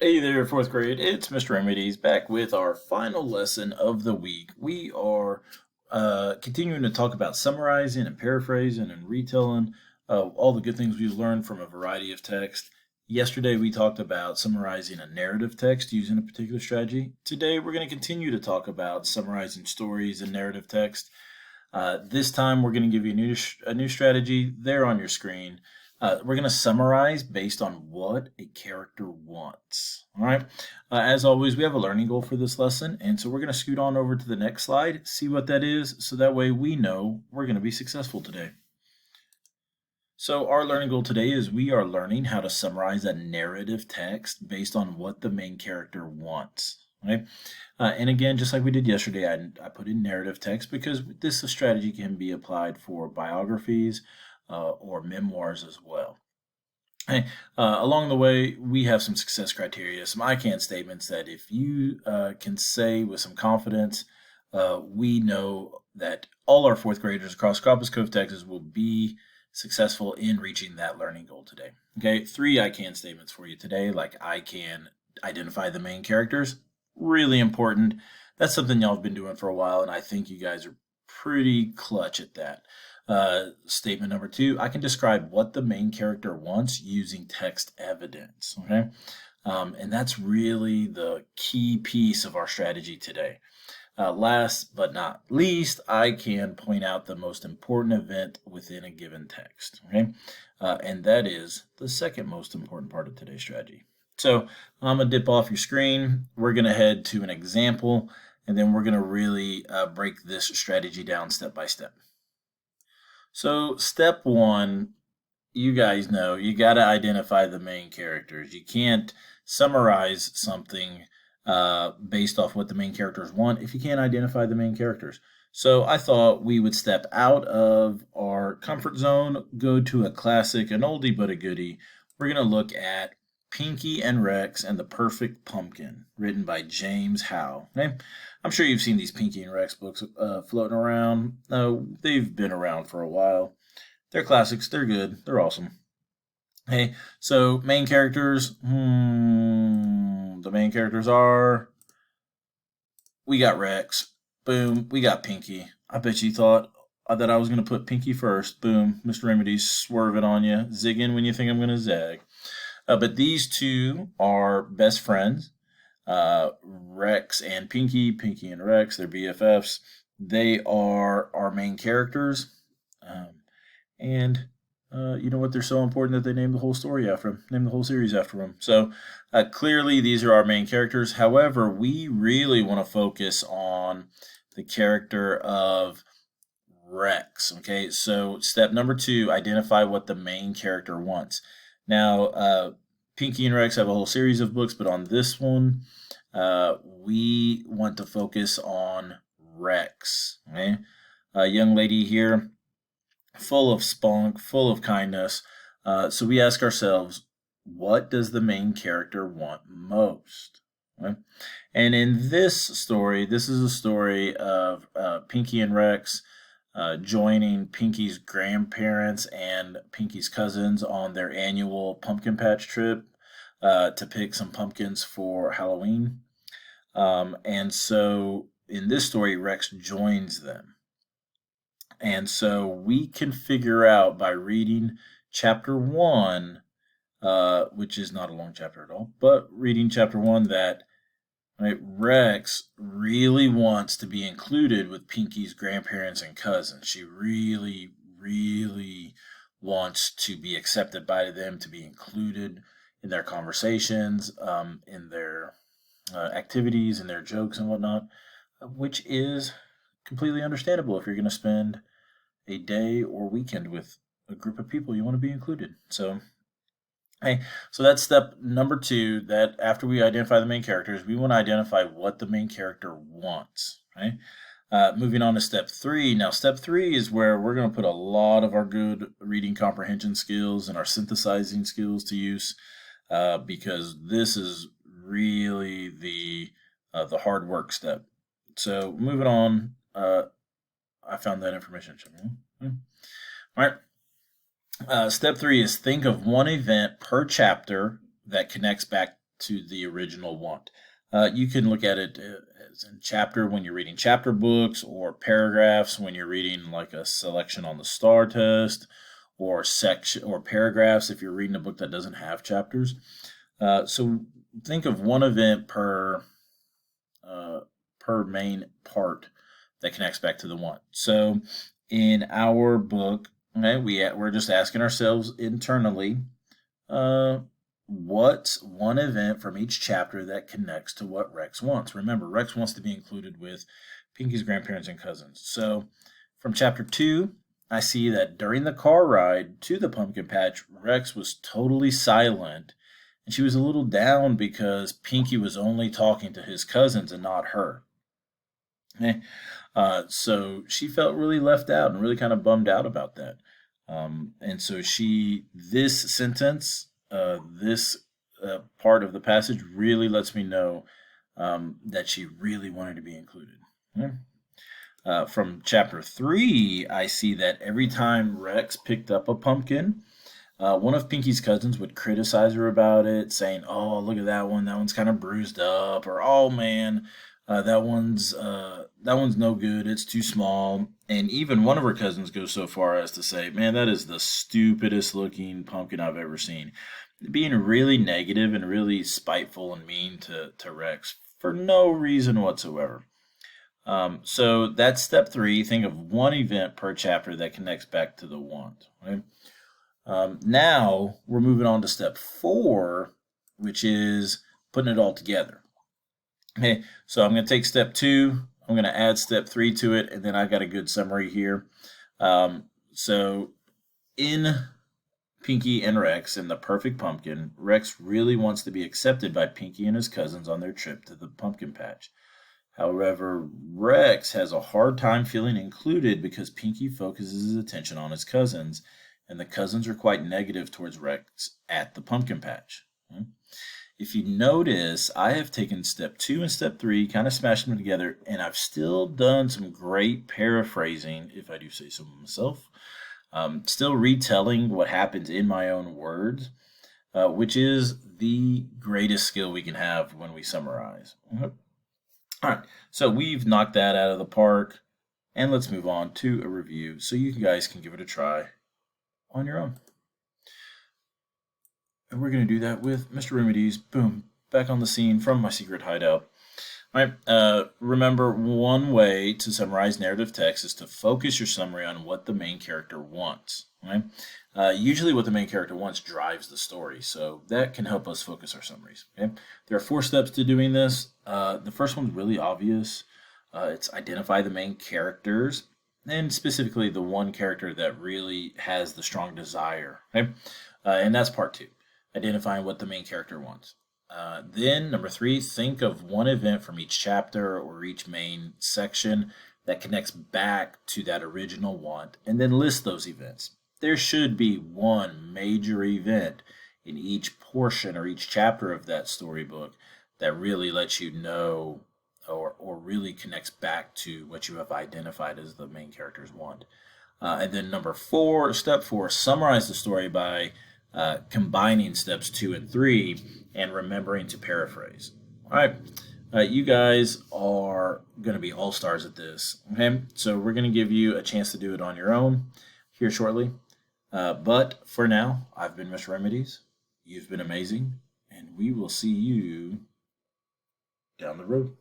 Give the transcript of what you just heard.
Hey there, fourth grade. It's Mr. Remedies back with our final lesson of the week. We are continuing to talk about summarizing and paraphrasing and retelling all the good things we've learned from a variety of text. Yesterday, we talked about summarizing a narrative text using a particular strategy. Today, we're going to continue to talk about summarizing stories and narrative text. This time, we're going to give you a new strategy there on your screen. We're going to summarize based on what a character wants. All right. As always, we have a learning goal for this lesson. And so we're going to scoot on over to the next slide, see what that is. So that way we know we're going to be successful today. So our learning goal today is we are learning how to summarize a narrative text based on what the main character wants. Right? And again, just like we did yesterday, I put in narrative text because this strategy can be applied for biographies, or memoirs as well. Hey, along the way, we have some success criteria, some I can statements that if you can say with some confidence, we know that all our fourth graders across Coppice Cove, Texas will be successful in reaching that learning goal today. Okay, 3 I can statements for you today, like I can identify the main characters. Really important. That's something y'all have been doing for a while, and I think you guys are pretty clutch at that. Statement number 2, I can describe what the main character wants using text evidence. Okay. And that's really the key piece of our strategy today. Last but not least, I can point out the most important event within a given text. Okay. And that is the second most important part of today's strategy. So I'm going to dip off your screen. We're going to head to an example, and then we're going to really break this strategy down step by step. So step 1, you guys know you got to identify the main characters. You can't summarize something based off what the main characters want if you can't identify the main characters. So I thought we would step out of our comfort zone, go to a classic, an oldie but a goodie. We're going to look at Pinky and Rex and the Perfect Pumpkin, written by James Howe. Okay? I'm sure you've seen these Pinky and Rex books floating around. They've been around for a while. They're classics. They're good. They're awesome. Hey, so main characters. The main characters are. We got Rex. Boom. We got Pinky. I bet you thought that I was going to put Pinky first. Boom. Mr. Remedy's swerving on you. Zigging when you think I'm going to zag. But these two are best friends. Rex and Pinky, Pinky and Rex, they're BFFs. They are our main characters. And you know what? They're so important that they named the whole story after them, named the whole series after them. So clearly, these are our main characters. However, we really want to focus on the character of Rex. Okay, so step number 2, identify what the main character wants. Now, Pinky and Rex have a whole series of books, but on this one, we want to focus on Rex. Okay? A young lady here, full of spunk, full of kindness. So we ask ourselves, what does the main character want most? Okay? And in this story, this is a story of Pinky and Rex joining Pinky's grandparents and Pinky's cousins on their annual pumpkin patch trip to pick some pumpkins for Halloween. And so in this story, Rex joins them. And so we can figure out by reading chapter 1, which is not a long chapter at all, but reading chapter 1 that Rex really wants to be included with Pinky's grandparents and cousins. She really, really wants to be accepted by them, to be included in their conversations, in their activities, and their jokes and whatnot, which is completely understandable if you're going to spend a day or weekend with a group of people. You want to be included. So that's step number 2, that after we identify the main characters, we want to identify what the main character wants, right? Moving on to step 3. Now, step 3 is where we're going to put a lot of our good reading comprehension skills and our synthesizing skills to use, because this is really the hard work step. So moving on, I found that information. All right. Step 3 is think of one event per chapter that connects back to the original want. You can look at it as in chapter when you're reading chapter books, or paragraphs when you're reading like a selection on the STAR test, or section or paragraphs if you're reading a book that doesn't have chapters. So think of one event per main part that connects back to the want. So in our book, okay, we're just asking ourselves internally, what's one event from each chapter that connects to what Rex wants? Remember, Rex wants to be included with Pinky's grandparents and cousins. So from chapter 2, I see that during the car ride to the pumpkin patch, Rex was totally silent, and she was a little down because Pinky was only talking to his cousins and not her. Okay. So she felt really left out and really kind of bummed out about that. And so this sentence, this part of the passage really lets me know that she really wanted to be included. Yeah. From chapter 3, I see that every time Rex picked up a pumpkin, one of Pinky's cousins would criticize her about it, saying, "Oh, look at that one. That one's kind of bruised up," or "Oh man, that one's no good. It's too small." And even one of her cousins goes so far as to say, "Man, that is the stupidest looking pumpkin I've ever seen," being really negative and really spiteful and mean to Rex for no reason whatsoever. So that's step 3. Think of one event per chapter that connects back to the want. Right? Now we're moving on to step 4, which is putting it all together. Okay, so I'm going to take step 2, I'm going to add step 3 to it, and then I've got a good summary here. So in Pinky and Rex and the Perfect Pumpkin, Rex really wants to be accepted by Pinky and his cousins on their trip to the pumpkin patch. However, Rex has a hard time feeling included because Pinky focuses his attention on his cousins, and the cousins are quite negative towards Rex at the pumpkin patch. If you notice, I have taken step 2 and step 3, kind of smashed them together, and I've still done some great paraphrasing, if I do say so myself. Still retelling what happens in my own words, which is the greatest skill we can have when we summarize. All right, so we've knocked that out of the park, and let's move on to a review so you guys can give it a try on your own. And we're going to do that with Mr. Remedies, boom, back on the scene from my secret hideout. All right, remember, one way to summarize narrative text is to focus your summary on what the main character wants. Right? Usually what the main character wants drives the story, so that can help us focus our summaries. Okay? There are 4 steps to doing this. The first one's really obvious. It's identify the main characters, and specifically the one character that really has the strong desire. Okay? And that's part 2, identifying what the main character wants. Then, number 3, think of one event from each chapter or each main section that connects back to that original want, and then list those events. There should be one major event in each portion or each chapter of that storybook that really lets you know or really connects back to what you have identified as the main character's want. And then number 4, step 4, summarize the story by combining steps 2 and 3 and remembering to paraphrase. All right, you guys are going to be all-stars at this. Okay, so we're going to give you a chance to do it on your own here shortly. But for now, I've been Mr. Remedies. You've been amazing, and we will see you down the road.